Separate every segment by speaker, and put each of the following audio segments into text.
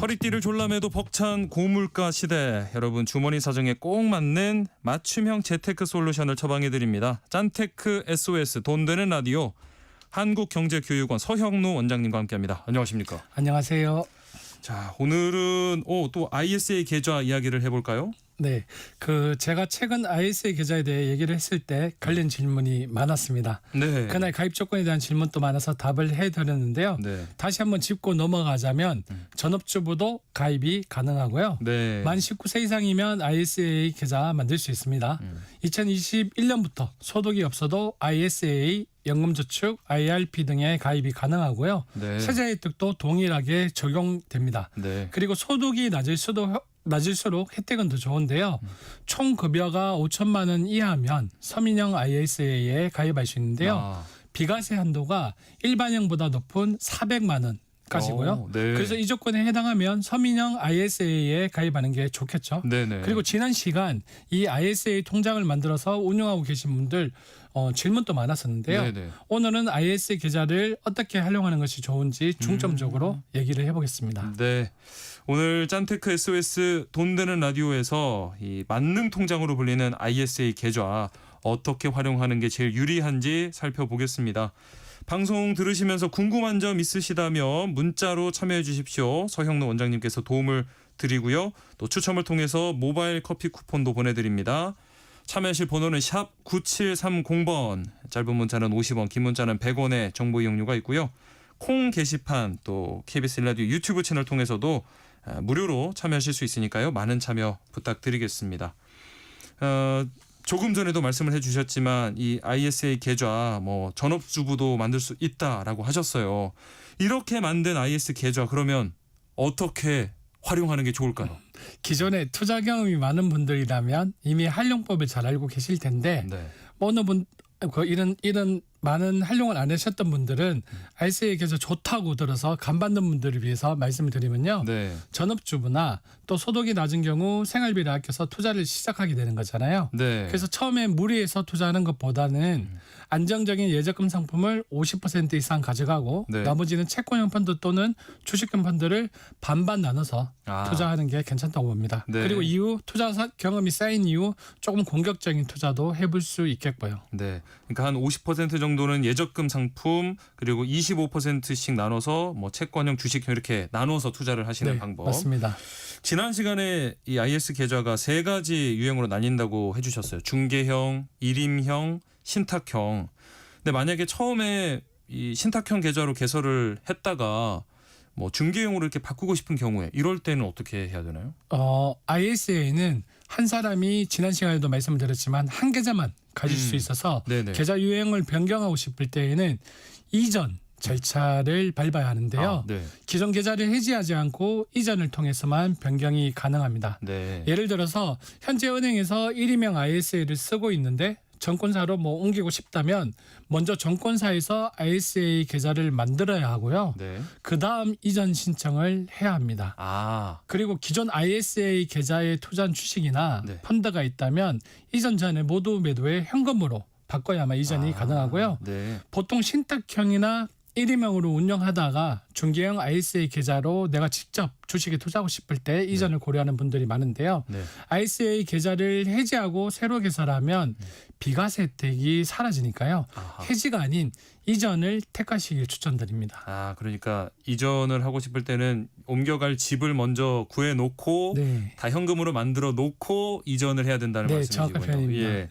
Speaker 1: 허리띠를 졸라매도 벅찬 고물가 시대, 여러분 주머니 사정에 꼭 맞는 맞춤형 재테크 솔루션을 처방해드립니다. 짠테크 SOS 돈 되는 라디오, 한국경제교육원 서형노 원장님과 함께합니다. 안녕하십니까?
Speaker 2: 안녕하세요.
Speaker 1: 자, 오늘은 또 ISA 계좌 이야기를 해볼까요?
Speaker 2: 네, 제가 최근 ISA 계좌에 대해 얘기를 했을 때 관련 질문이 많았습니다.
Speaker 1: 네.
Speaker 2: 그날 가입 조건에 대한 질문도 많아서 답을 해드렸는데요.
Speaker 1: 네.
Speaker 2: 다시 한번 짚고 넘어가자면 전업주부도 가입이 가능하고요.
Speaker 1: 네.
Speaker 2: 만 19세 이상이면 ISA 계좌 만들 수 있습니다. 2021년부터 소득이 없어도 ISA, 연금저축, IRP 등의 가입이 가능하고요.
Speaker 1: 네.
Speaker 2: 세제 혜택도 동일하게 적용됩니다.
Speaker 1: 네.
Speaker 2: 그리고 소득이 낮을수록 혜택은 더 좋은데요. 총 급여가 5천만 원 이하면 서민형 ISA에 가입할 수 있는데요. 비과세 한도가 일반형보다 높은 400만 원. 까지고요.
Speaker 1: 네.
Speaker 2: 그래서 이 조건에 해당하면 서민형 ISA에 가입하는 게 좋겠죠.
Speaker 1: 네네.
Speaker 2: 그리고 지난 시간 이 ISA 통장을 만들어서 운영하고 계신 분들 질문도 많았었는데요.
Speaker 1: 네네.
Speaker 2: 오늘은 ISA 계좌를 어떻게 활용하는 것이 좋은지 중점적으로 얘기를 해보겠습니다.
Speaker 1: 네. 오늘 짠테크 SOS 돈 되는 라디오에서 이 만능 통장으로 불리는 ISA 계좌 어떻게 활용하는 게 제일 유리한지 살펴보겠습니다. 방송 들으시면서 궁금한 점 있으시다면 문자로 참여해 주십시오. 서형노 원장님께서 도움을 드리고요. 또 추첨을 통해서 모바일 커피 쿠폰도 보내드립니다. 참여하실 번호는 샵 9730번, 짧은 문자는 50원, 긴 문자는 100원의 정보 이용료가 있고요. 콩 게시판 또 KBS 라디오 유튜브 채널 통해서도 무료로 참여하실 수 있으니까요. 많은 참여 부탁드리겠습니다. 조금 전에도 말씀을 해주셨지만 이 ISA 계좌 전업주부도 만들 수 있다라고 하셨어요. 이렇게 만든 ISA 계좌 그러면 어떻게 활용하는 게 좋을까요?
Speaker 2: 기존에 투자 경험이 많은 분들이라면 이미 활용법을 잘 알고 계실 텐데
Speaker 1: 네.
Speaker 2: 어느 분 이런 많은 활용을 안 하셨던 분들은 ISA 계좌 좋다고 들어서 간받는 분들을 위해서 말씀을 드리면요.
Speaker 1: 네.
Speaker 2: 전업주부나 또 소득이 낮은 경우 생활비를 아껴서 투자를 시작하게 되는 거잖아요.
Speaker 1: 네.
Speaker 2: 그래서 처음에 무리해서 투자하는 것보다는 안정적인 예적금 상품을 50% 이상 가져가고
Speaker 1: 네.
Speaker 2: 나머지는 채권형 펀드 또는 주식형 펀드를 반반 나눠서 투자하는 게 괜찮다고 봅니다.
Speaker 1: 네.
Speaker 2: 그리고 이후 투자 경험이 쌓인 이후 조금 공격적인 투자도 해볼 수 있겠고요.
Speaker 1: 네. 그러니까 한 50% 정도는 예적금 상품, 그리고 25%씩 나눠서 채권형, 주식형 이렇게 나눠서 투자를 하시는
Speaker 2: 네,
Speaker 1: 방법.
Speaker 2: 맞습니다.
Speaker 1: 지난 시간에 이 IS 계좌가 세 가지 유형으로 나뉜다고 해주셨어요. 중개형, 일임형, 신탁형. 근데 만약에 처음에 이 신탁형 계좌로 개설을 했다가 중개형으로 이렇게 바꾸고 싶은 경우에 이럴 때는 어떻게 해야 되나요?
Speaker 2: ISA는 한 사람이 지난 시간에도 말씀을 드렸지만 한 계좌만 가질 수 있어서
Speaker 1: 네네.
Speaker 2: 계좌 유형을 변경하고 싶을 때에는 이전 절차를 밟아야 하는데요.
Speaker 1: 네.
Speaker 2: 기존 계좌를 해지하지 않고 이전을 통해서만 변경이 가능합니다.
Speaker 1: 네.
Speaker 2: 예를 들어서 현재 은행에서 일임형 ISA를 쓰고 있는데 정권사로 옮기고 싶다면 먼저 정권사에서 ISA 계좌를 만들어야 하고요.
Speaker 1: 네.
Speaker 2: 그다음 이전 신청을 해야 합니다. 그리고 기존 ISA 계좌에 투자한 주식이나
Speaker 1: 네.
Speaker 2: 펀드가 있다면 이전 전에 모두 매도에 현금으로 바꿔야만 이전이 가능하고요.
Speaker 1: 네.
Speaker 2: 보통 신탁형이나 일임형으로 운영하다가 중개형 ISA 계좌로 내가 직접 주식에 투자하고 싶을 때 이전을 고려하는 분들이 많은데요.
Speaker 1: 네.
Speaker 2: ISA 계좌를 해지하고 새로 개설하면 비과세 혜택이 사라지니까요. 해지가 아닌 이전을 택하시길 추천드립니다.
Speaker 1: 그러니까 이전을 하고 싶을 때는 옮겨갈 집을 먼저 구해놓고
Speaker 2: 네.
Speaker 1: 다 현금으로 만들어 놓고 이전을 해야 된다는
Speaker 2: 네,
Speaker 1: 말씀이시군요.
Speaker 2: 정확한 표현입니다.
Speaker 1: 예.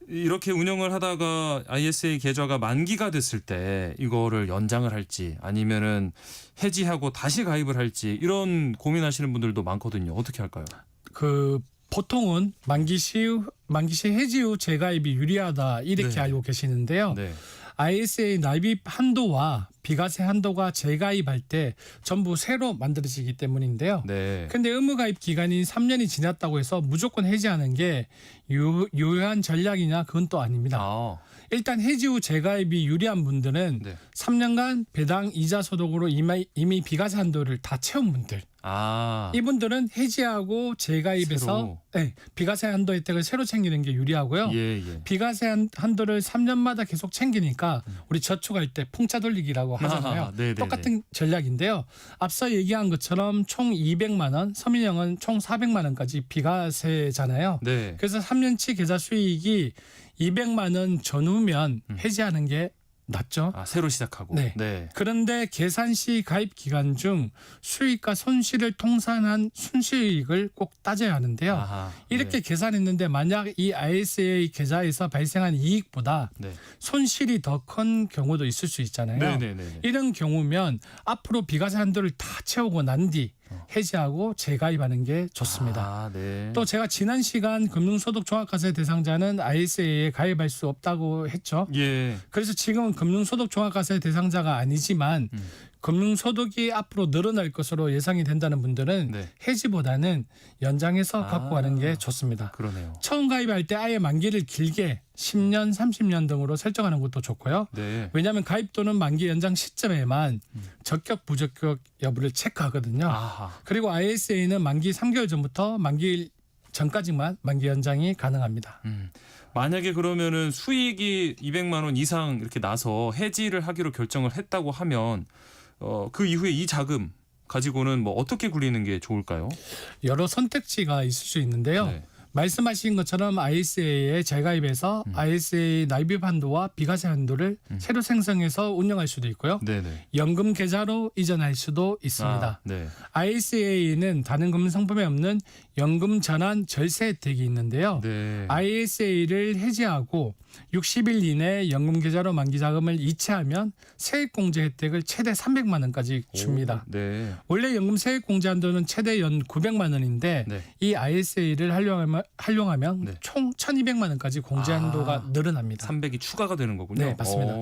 Speaker 1: 이렇게 운영을 하다가 ISA 계좌가 만기가 됐을 때 이거를 연장을 할지 아니면은 해지하고 다시 가입을 할지 이런 고민하시는 분들도 많거든요. 어떻게 할까요?
Speaker 2: 보통은 만기 시 해지 후 재가입이 유리하다 이렇게
Speaker 1: 네.
Speaker 2: 알고 계시는데요.
Speaker 1: 네.
Speaker 2: ISA 납입 한도와 비과세 한도가 재가입할 때 전부 새로 만들어지기 때문인데요.
Speaker 1: 네.
Speaker 2: 근데 의무가입 기간이 3년이 지났다고 해서 무조건 해지하는 게 유효한 전략이냐 그건 또 아닙니다. 일단 해지 후 재가입이 유리한 분들은
Speaker 1: 네.
Speaker 2: 3년간 배당 이자 소득으로 이미 비과세 한도를 다 채운 분들 이분들은 해지하고 재가입해서 비과세 한도 혜택을 새로 챙기는 게 유리하고요.
Speaker 1: 예.
Speaker 2: 비과세 한도를 3년마다 계속 챙기니까 우리가 우리 저축할 때 풍차 돌리기라고 하잖아요.
Speaker 1: 네네네.
Speaker 2: 똑같은 전략인데요. 앞서 얘기한 것처럼 총 200만 원, 서민형은 총 400만 원까지 비과세잖아요.
Speaker 1: 네.
Speaker 2: 그래서 3년치 계좌 수익이 200만 원 전후면 해지하는 게 낫죠.
Speaker 1: 새로 시작하고.
Speaker 2: 네. 그런데 계산 시 가입 기간 중 수익과 손실을 통산한 순수익을 꼭 따져야 하는데요.
Speaker 1: 아하,
Speaker 2: 이렇게 계산했는데 만약 이 ISA 계좌에서 발생한 이익보다
Speaker 1: 네.
Speaker 2: 손실이 더 큰 경우도 있을 수 있잖아요.
Speaker 1: 네네네.
Speaker 2: 이런 경우면 앞으로 비과세 한도를 다 채우고 난 뒤 해지하고 재가입하는 게 좋습니다.
Speaker 1: 네.
Speaker 2: 또 제가 지난 시간 금융소득 종합과세 대상자는 ISA에 가입할 수 없다고 했죠.
Speaker 1: 예.
Speaker 2: 그래서 지금은 금융소득 종합과세 대상자가 아니지만 금융소득이 앞으로 늘어날 것으로 예상이 된다는 분들은
Speaker 1: 네.
Speaker 2: 해지보다는 연장해서 갖고 가는 게 좋습니다.
Speaker 1: 그러네요.
Speaker 2: 처음 가입할 때 아예 만기를 길게 10년, 30년 등으로 설정하는 것도 좋고요.
Speaker 1: 네.
Speaker 2: 왜냐하면 가입 또는 만기 연장 시점에만 적격, 부적격 여부를 체크하거든요.
Speaker 1: 아하.
Speaker 2: 그리고 ISA는 만기 3개월 전부터 만기 전까지만 만기 연장이 가능합니다.
Speaker 1: 만약에 그러면은 수익이 200만 원 이상 이렇게 나서 해지를 하기로 결정을 했다고 하면 그 이후에 이 자금 가지고는 뭐 어떻게 굴리는 게 좋을까요?
Speaker 2: 여러 선택지가 있을 수 있는데요.
Speaker 1: 네.
Speaker 2: 말씀하신 것처럼 ISA에 재가입해서 ISA 납입 한도와 비과세 한도를 새로 생성해서 운영할 수도 있고요.
Speaker 1: 네네.
Speaker 2: 연금 계좌로 이전할 수도 있습니다.
Speaker 1: 네.
Speaker 2: ISA는 다른 금융 상품에 없는 연금 전환 절세 혜택이 있는데요.
Speaker 1: 네.
Speaker 2: ISA를 해지하고 60일 이내 연금 계좌로 만기 자금을 이체하면 세액 공제 혜택을 최대 300만 원까지 줍니다.
Speaker 1: 네.
Speaker 2: 원래 연금 세액 공제 한도는 최대 연 900만 원인데
Speaker 1: 네.
Speaker 2: 이 ISA를 활용하면
Speaker 1: 네.
Speaker 2: 총 1,200만 원까지 공제 한도가 늘어납니다.
Speaker 1: 300이 추가가 되는 거군요.
Speaker 2: 네, 맞습니다.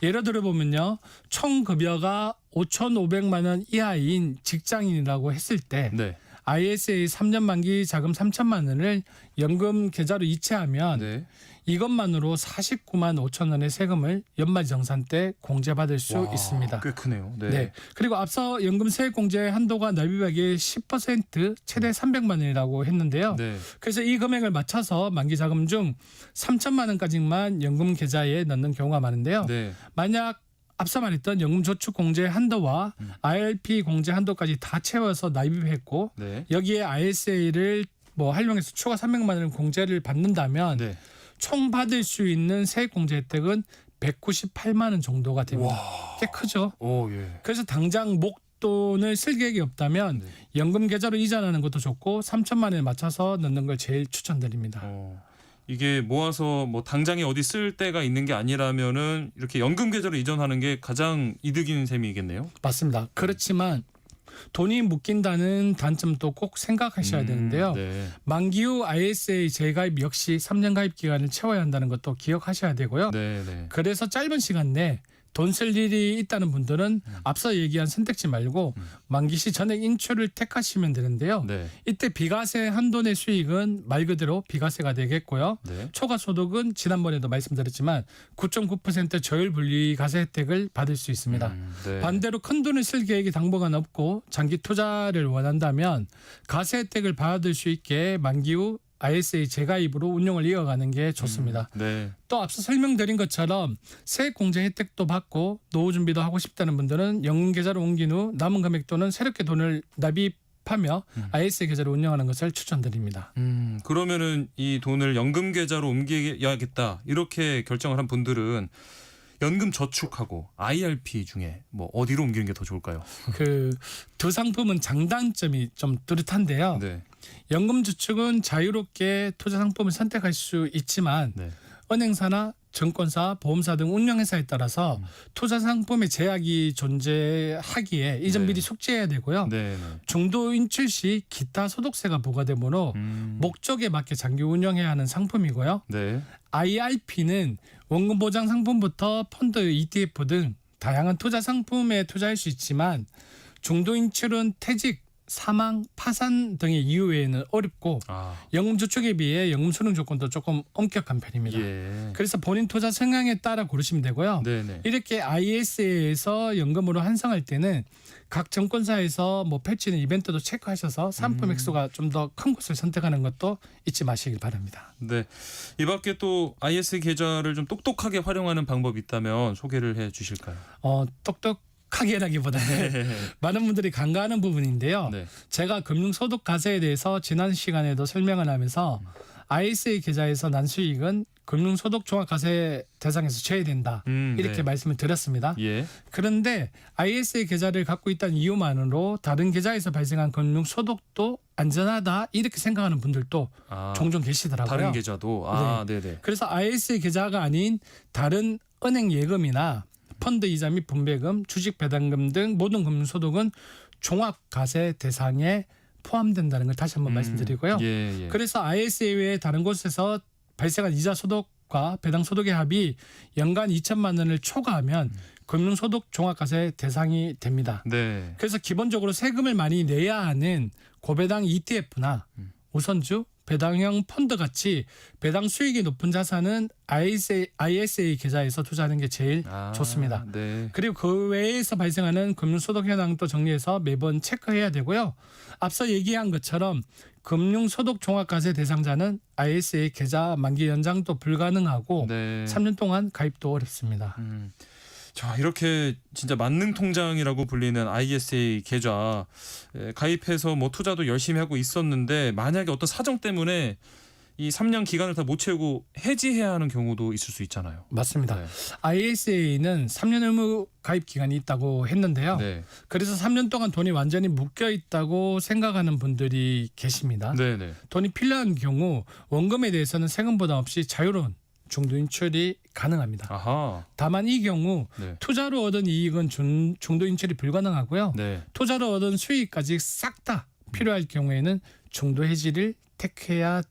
Speaker 2: 예를 들어 보면요. 총 급여가 5,500만 원 이하인 직장인이라고 했을 때
Speaker 1: 네.
Speaker 2: ISA 3년 만기 자금 3천만 원을 연금 계좌로 이체하면
Speaker 1: 네.
Speaker 2: 이것만으로 49만 5천 원의 세금을 연말정산 때 공제받을 수
Speaker 1: 와,
Speaker 2: 있습니다.
Speaker 1: 꽤 크네요. 네.
Speaker 2: 네. 그리고 앞서 연금 세액 공제 한도가 납입액의 10% 최대 300만 원이라고 했는데요.
Speaker 1: 네.
Speaker 2: 그래서 이 금액을 맞춰서 만기 자금 중 3천만 원까지만 연금 계좌에 넣는 경우가 많은데요.
Speaker 1: 네.
Speaker 2: 만약 앞서 말했던 연금 저축 공제 한도와 IRP 공제 한도까지 다 채워서 납입했고
Speaker 1: 네.
Speaker 2: 여기에 ISA를 활용해서 추가 300만 원을 공제를 받는다면
Speaker 1: 네.
Speaker 2: 총 받을 수 있는 세액 공제 혜택은 198만 원 정도가 됩니다. 꽤 크죠.
Speaker 1: 예.
Speaker 2: 그래서 당장 목돈을 쓸 계획이 없다면
Speaker 1: 네.
Speaker 2: 연금 계좌로 이전하는 것도 좋고 3천만 원에 맞춰서 넣는 걸 제일 추천드립니다.
Speaker 1: 이게 모아서 당장에 어디 쓸 데가 있는 게 아니라면은 이렇게 연금 계좌로 이전하는 게 가장 이득인 셈이겠네요.
Speaker 2: 맞습니다. 그렇지만 돈이 묶인다는 단점도 꼭 생각하셔야 되는데요.
Speaker 1: 네.
Speaker 2: 만기 후 ISA 재가입 역시 3년 가입 기간을 채워야 한다는 것도 기억하셔야 되고요.
Speaker 1: 네. 네.
Speaker 2: 그래서 짧은 시간 내 돈 쓸 일이 있다는 분들은 앞서 얘기한 선택지 말고 만기 시 전액 인출을 택하시면 되는데요.
Speaker 1: 네.
Speaker 2: 이때 비과세 한도 내 수익은 말 그대로 비과세가 되겠고요.
Speaker 1: 네.
Speaker 2: 초과 소득은 지난번에도 말씀드렸지만 9.9% 저율 분리과세 혜택을 받을 수 있습니다.
Speaker 1: 네.
Speaker 2: 반대로 큰 돈을 쓸 계획이 당분간 없고 장기 투자를 원한다면 과세 혜택을 받을 수 있게 만기 후 ISA 재가입으로 운용을 이어가는 게 좋습니다.
Speaker 1: 네.
Speaker 2: 또 앞서 설명드린 것처럼 세액 공제 혜택도 받고 노후 준비도 하고 싶다는 분들은 연금 계좌로 옮긴 후 남은 금액 또는 새롭게 돈을 납입하며 ISA 계좌를 운영하는 것을 추천드립니다.
Speaker 1: 그러면은 이 돈을 연금 계좌로 옮겨야겠다 이렇게 결정을 한 분들은 연금 저축하고 IRP 중에 어디로 옮기는 게 더 좋을까요?
Speaker 2: 그 두 상품은 장단점이 좀 뚜렷한데요.
Speaker 1: 네.
Speaker 2: 연금 저축은 자유롭게 투자 상품을 선택할 수 있지만
Speaker 1: 네.
Speaker 2: 은행사나 증권사, 보험사 등 운영회사에 따라서 투자 상품의 제약이 존재하기에 이점
Speaker 1: 네.
Speaker 2: 미리 숙지해야 되고요.
Speaker 1: 네.
Speaker 2: 중도 인출 시 기타 소득세가 부과되므로 목적에 맞게 장기 운영해야 하는 상품이고요.
Speaker 1: 네.
Speaker 2: IRP는 원금 보장 상품부터 펀드, ETF 등 다양한 투자 상품에 투자할 수 있지만 중도 인출은 퇴직, 사망, 파산 등의 이유 외에는 어렵고 연금 저축에 비해 연금 수령 조건도 조금 엄격한 편입니다.
Speaker 1: 예.
Speaker 2: 그래서 본인 투자 성향에 따라 고르시면 되고요.
Speaker 1: 네네.
Speaker 2: 이렇게 ISA에서 연금으로 환송할 때는 각 증권사에서 뭐 펼치는 이벤트도 체크하셔서 상품 액수가 좀 더 큰 곳을 선택하는 것도 잊지 마시길 바랍니다.
Speaker 1: 네. 이 밖에 또 ISA 계좌를 좀 똑똑하게 활용하는 방법이 있다면 소개를 해 주실까요?
Speaker 2: 똑똑하게라기보다는 많은 분들이 간과하는 부분인데요.
Speaker 1: 네.
Speaker 2: 제가 금융소득 과세에 대해서 지난 시간에도 설명을 하면서 ISA 계좌에서 난 수익은 금융소득 종합과세 대상에서 제외된다. 이렇게
Speaker 1: 네.
Speaker 2: 말씀을 드렸습니다.
Speaker 1: 예.
Speaker 2: 그런데 ISA 계좌를 갖고 있다는 이유만으로 다른 계좌에서 발생한 금융소득도 안전하다 이렇게 생각하는 분들도 종종 계시더라고요.
Speaker 1: 다른 계좌도. 네네.
Speaker 2: 그래서 ISA 계좌가 아닌 다른 은행 예금이나 펀드 이자 및 분배금, 주식 배당금 등 모든 금융소득은 종합과세 대상에 포함된다는 걸 다시 한번 말씀드리고요.
Speaker 1: 예.
Speaker 2: 그래서 ISA 외에 다른 곳에서 발생한 이자 소득과 배당 소득의 합이 연간 2천만 원을 초과하면 금융소득 종합과세 대상이 됩니다.
Speaker 1: 네.
Speaker 2: 그래서 기본적으로 세금을 많이 내야 하는 고배당 ETF나 우선주, 배당형 펀드 같이 배당 수익이 높은 자산은 ISA 계좌에서 투자하는 게 제일 좋습니다.
Speaker 1: 네.
Speaker 2: 그리고 그 외에서 발생하는 금융소득 현황도 정리해서 매번 체크해야 되고요. 앞서 얘기한 것처럼 금융소득 종합과세 대상자는 ISA 계좌 만기 연장도 불가능하고
Speaker 1: 네.
Speaker 2: 3년 동안 가입도 어렵습니다.
Speaker 1: 자, 이렇게 진짜 만능 통장이라고 불리는 ISA 계좌 가입해서 뭐 투자도 열심히 하고 있었는데 만약에 어떤 사정 때문에 이 3년 기간을 다 못 채우고 해지해야 하는 경우도 있을 수 있잖아요.
Speaker 2: 맞습니다.
Speaker 1: 네.
Speaker 2: ISA는 3년 의무 가입 기간이 있다고 했는데요.
Speaker 1: 네.
Speaker 2: 그래서 3년 동안 돈이 완전히 묶여 있다고 생각하는 분들이 계십니다.
Speaker 1: 네네.
Speaker 2: 돈이 필요한 경우 원금에 대해서는 세금 부담 없이 자유로운 중도 인출이 가능합니다.
Speaker 1: 아하.
Speaker 2: 다만 이 경우
Speaker 1: 네.
Speaker 2: 투자로 얻은 이익은 중도 인출이 불가능하고요.
Speaker 1: 네.
Speaker 2: 투자로 얻은 수익까지 싹 다 필요할 경우에는 중도 해지를 택해야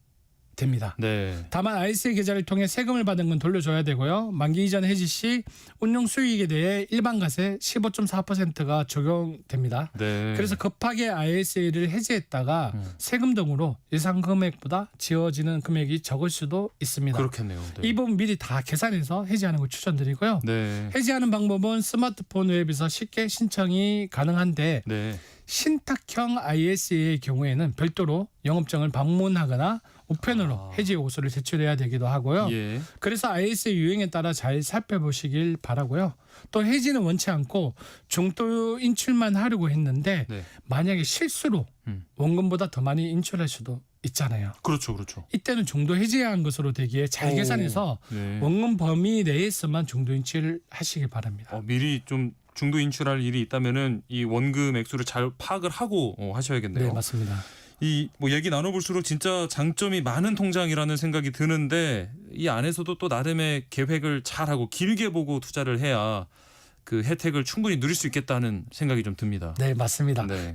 Speaker 2: 됩니다.
Speaker 1: 네.
Speaker 2: 다만 ISA 계좌를 통해 세금을 받은 건 돌려줘야 되고요. 만기 이전 해지 시 운용 수익에 대해 일반과세 15.4%가 적용됩니다.
Speaker 1: 네.
Speaker 2: 그래서 급하게 ISA를 해지했다가 세금 등으로 예상 금액보다 지어지는 금액이 적을 수도 있습니다.
Speaker 1: 그렇겠네요. 네.
Speaker 2: 이 부분 미리 다 계산해서 해지하는 걸 추천드리고요.
Speaker 1: 네.
Speaker 2: 해지하는 방법은 스마트폰 웹에서 쉽게 신청이 가능한데
Speaker 1: 네.
Speaker 2: 신탁형 ISA의 경우에는 별도로 영업장을 방문하거나 우편으로 해지 요구서를 제출해야 되기도 하고요.
Speaker 1: 예.
Speaker 2: 그래서 ISA 유형에 따라 잘 살펴보시길 바라고요. 또 해지는 원치 않고 중도 인출만 하려고 했는데
Speaker 1: 네.
Speaker 2: 만약에 실수로 원금보다 더 많이 인출할 수도 있잖아요.
Speaker 1: 그렇죠.
Speaker 2: 이때는 중도 해지한 것으로 되기에 잘 계산해서
Speaker 1: 네.
Speaker 2: 원금 범위 내에서만 중도 인출을 하시길 바랍니다.
Speaker 1: 미리 좀 중도 인출할 일이 있다면은 이 원금 액수를 잘 파악을 하고 하셔야겠네요.
Speaker 2: 네, 맞습니다.
Speaker 1: 이 뭐 얘기 나눠볼수록 진짜 장점이 많은 통장이라는 생각이 드는데 이 안에서도 또 나름의 계획을 잘하고 길게 보고 투자를 해야 그 혜택을 충분히 누릴 수 있겠다는 생각이 좀 듭니다.
Speaker 2: 네, 맞습니다.
Speaker 1: 네.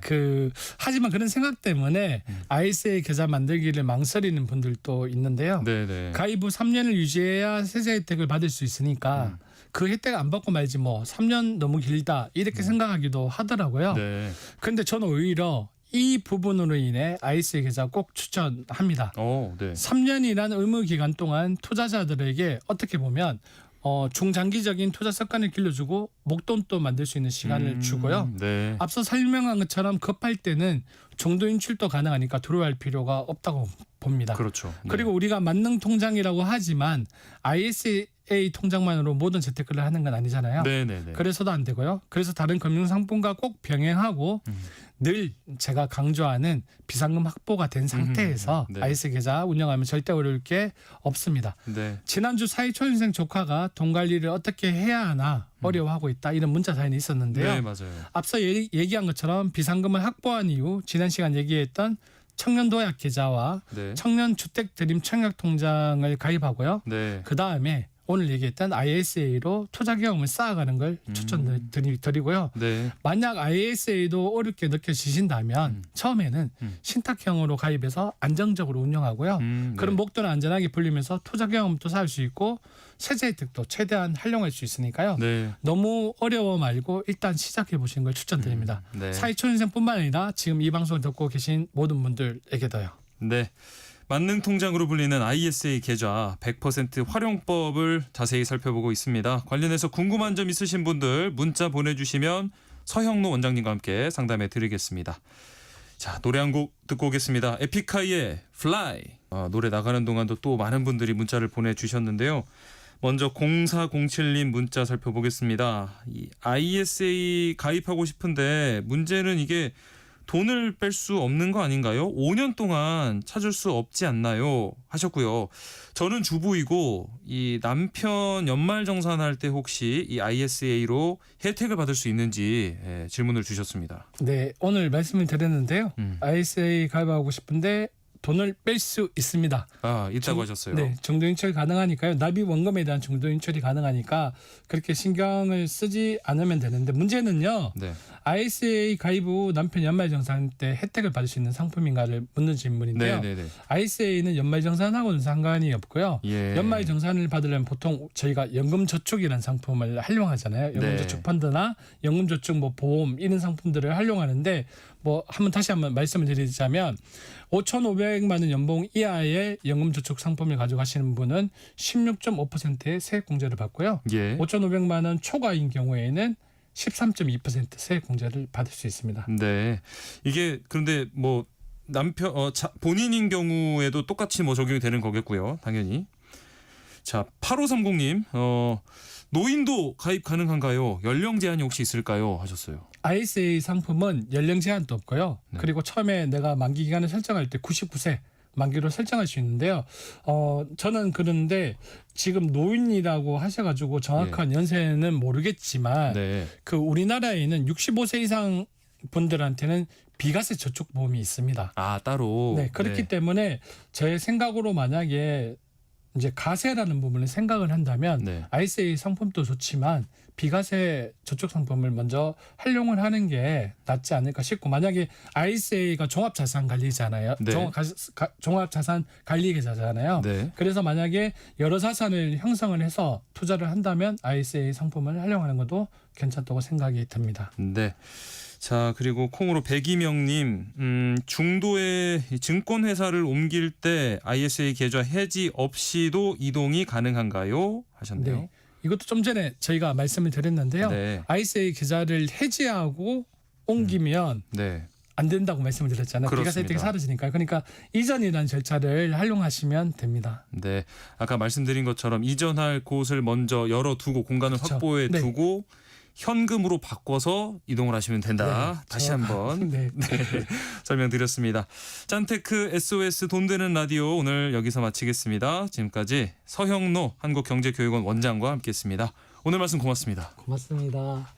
Speaker 2: 하지만 그런 생각 때문에 ISA 계좌 만들기를 망설이는 분들도 있는데요.
Speaker 1: 네네.
Speaker 2: 가입 후 3년을 유지해야 세제 혜택을 받을 수 있으니까 그 혜택 안 받고 말지 뭐 3년 너무 길다 이렇게 생각하기도 하더라고요.
Speaker 1: 네.
Speaker 2: 그런데 저는 오히려 이 부분으로 인해 ISA 계좌 꼭 추천합니다.
Speaker 1: 네.
Speaker 2: 3년이라는 의무 기간 동안 투자자들에게 어떻게 보면 중장기적인 투자 습관을 길러주고 목돈도 만들 수 있는 시간을 주고요.
Speaker 1: 네.
Speaker 2: 앞서 설명한 것처럼 급할 때는 중도 인출도 가능하니까 두려워할 필요가 없다고 봅니다.
Speaker 1: 그렇죠. 네.
Speaker 2: 그리고 우리가 만능 통장이라고 하지만 ISA 통장만으로 모든 재테크를 하는 건 아니잖아요.
Speaker 1: 네네네.
Speaker 2: 그래서도 안 되고요. 그래서 다른 금융상품과 꼭 병행하고 늘 제가 강조하는 비상금 확보가 된 상태에서
Speaker 1: 네.
Speaker 2: ISA 계좌 운영하면 절대 어려울 게 없습니다.
Speaker 1: 네.
Speaker 2: 지난주 사회초년생 조카가 돈 관리를 어떻게 해야 하나 어려워하고 있다 이런 문자 사연이 있었는데요.
Speaker 1: 네, 맞아요.
Speaker 2: 앞서 얘기한 것처럼 비상금을 확보한 이후 지난 시간 얘기했던 청년도약 계좌와
Speaker 1: 네.
Speaker 2: 청년주택 드림 청약 통장을 가입하고요.
Speaker 1: 네.
Speaker 2: 그 다음에 오늘 얘기했던 ISA로 투자 경험을 쌓아가는 걸 추천드리고요.
Speaker 1: 네.
Speaker 2: 만약 ISA도 어렵게 느껴지신다면 처음에는 신탁형으로 가입해서 안정적으로 운영하고요. 그런
Speaker 1: 네.
Speaker 2: 목돈을 안전하게 불리면서 투자 경험도 쌓을 수 있고 세제 혜택도 최대한 활용할 수 있으니까요.
Speaker 1: 네.
Speaker 2: 너무 어려워 말고 일단 시작해 보시는 걸 추천드립니다.
Speaker 1: 네.
Speaker 2: 사회초년생뿐만 아니라 지금 이 방송을 듣고 계신 모든 분들에게도요.
Speaker 1: 네. 만능 통장으로 불리는 ISA 계좌 100% 활용법을 자세히 살펴보고 있습니다. 관련해서 궁금한 점 있으신 분들 문자 보내주시면 서형로 원장님과 함께 상담해 드리겠습니다. 자, 노래 한 곡 듣고 오겠습니다. 에픽하이의 Fly. 노래 나가는 동안도 또 많은 분들이 문자를 보내주셨는데요. 먼저 0407님 문자 살펴보겠습니다. 이 ISA 가입하고 싶은데 문제는 이게 돈을 뺄 수 없는 거 아닌가요? 5년 동안 찾을 수 없지 않나요? 하셨고요. 저는 주부이고 이 남편 연말정산할 때 혹시 이 ISA로 혜택을 받을 수 있는지 질문을 주셨습니다.
Speaker 2: 네, 오늘 말씀을 드렸는데요. ISA 가입하고 싶은데 돈을 뺄 수 있습니다.
Speaker 1: 있다고 하셨어요.
Speaker 2: 네, 정도 인출이 가능하니까요. 납입 원금에 대한 정도 인출이 가능하니까 그렇게 신경을 쓰지 않으면 되는데 문제는요.
Speaker 1: 네.
Speaker 2: ISA 가입 후 남편 연말정산 때 혜택을 받을 수 있는 상품인가를 묻는 질문인데요.
Speaker 1: 네.
Speaker 2: ISA는 연말정산하고는 상관이 없고요.
Speaker 1: 예.
Speaker 2: 연말정산을 받으려면 보통 저희가 연금저축이라는 상품을 활용하잖아요. 연금저축 펀드나 연금저축 뭐 보험 이런 상품들을 활용하는데 뭐 다시 한번 말씀을 드리자면 5,500만 원 연봉 이하의 연금저축 상품을 가져가시는 분은 16.5%의 세액공제를 받고요.
Speaker 1: 예.
Speaker 2: 5,500만 원 초과인 경우에는 13.2% 세액공제를 받을 수 있습니다.
Speaker 1: 네. 이게 그런데 뭐 남편 본인인 경우에도 똑같이 뭐 적용이 되는 거겠고요. 당연히. 자, 8530님. 노인도 가입 가능한가요? 연령 제한이 혹시 있을까요? 하셨어요.
Speaker 2: ISA 상품은 연령 제한도 없고요.
Speaker 1: 네.
Speaker 2: 그리고 처음에 내가 만기 기간을 설정할 때 99세 만기로 설정할 수 있는데요. 저는 그런데 지금 노인이라고 하셔가지고 정확한 연세는 모르겠지만
Speaker 1: 네.
Speaker 2: 그 우리나라에는 65세 이상 분들한테는 비과세 저축보험이 있습니다.
Speaker 1: 따로.
Speaker 2: 네, 그렇기 때문에 제 생각으로 만약에 이제 가세라는 부분을 생각을 한다면
Speaker 1: 네.
Speaker 2: ISA 상품도 좋지만 비과세 저축 상품을 먼저 활용을 하는 게 낫지 않을까 싶고 만약에 ISA가 종합자산관리잖아요.
Speaker 1: 네.
Speaker 2: 종합자산관리계좌잖아요.
Speaker 1: 네.
Speaker 2: 그래서 만약에 여러 자산을 형성을 해서 투자를 한다면 ISA 상품을 활용하는 것도 괜찮다고 생각이 듭니다.
Speaker 1: 네. 자, 그리고 콩으로 백이명님, 중도에 증권회사를 옮길 때 ISA 계좌 해지 없이도 이동이 가능한가요? 하셨네요.
Speaker 2: 네. 이것도 좀 전에 저희가 말씀을 드렸는데요.
Speaker 1: 네.
Speaker 2: ISA 계좌를 해지하고 옮기면
Speaker 1: 네.
Speaker 2: 안 된다고 말씀을 드렸잖아요. 비과세 혜택이 사라지니까. 그러니까 이전이라는 절차를 활용하시면 됩니다.
Speaker 1: 네. 아까 말씀드린 것처럼 이전할 곳을 먼저 열어두고 공간을
Speaker 2: 그렇죠.
Speaker 1: 확보해
Speaker 2: 네.
Speaker 1: 두고 현금으로 바꿔서 이동을 하시면 된다.
Speaker 2: 네,
Speaker 1: 다시 한번
Speaker 2: 네.
Speaker 1: 설명드렸습니다. 짠테크 SOS 돈 되는 라디오 오늘 여기서 마치겠습니다. 지금까지 서형로 한국경제교육원 원장과 함께했습니다. 오늘 말씀 고맙습니다.
Speaker 2: 고맙습니다.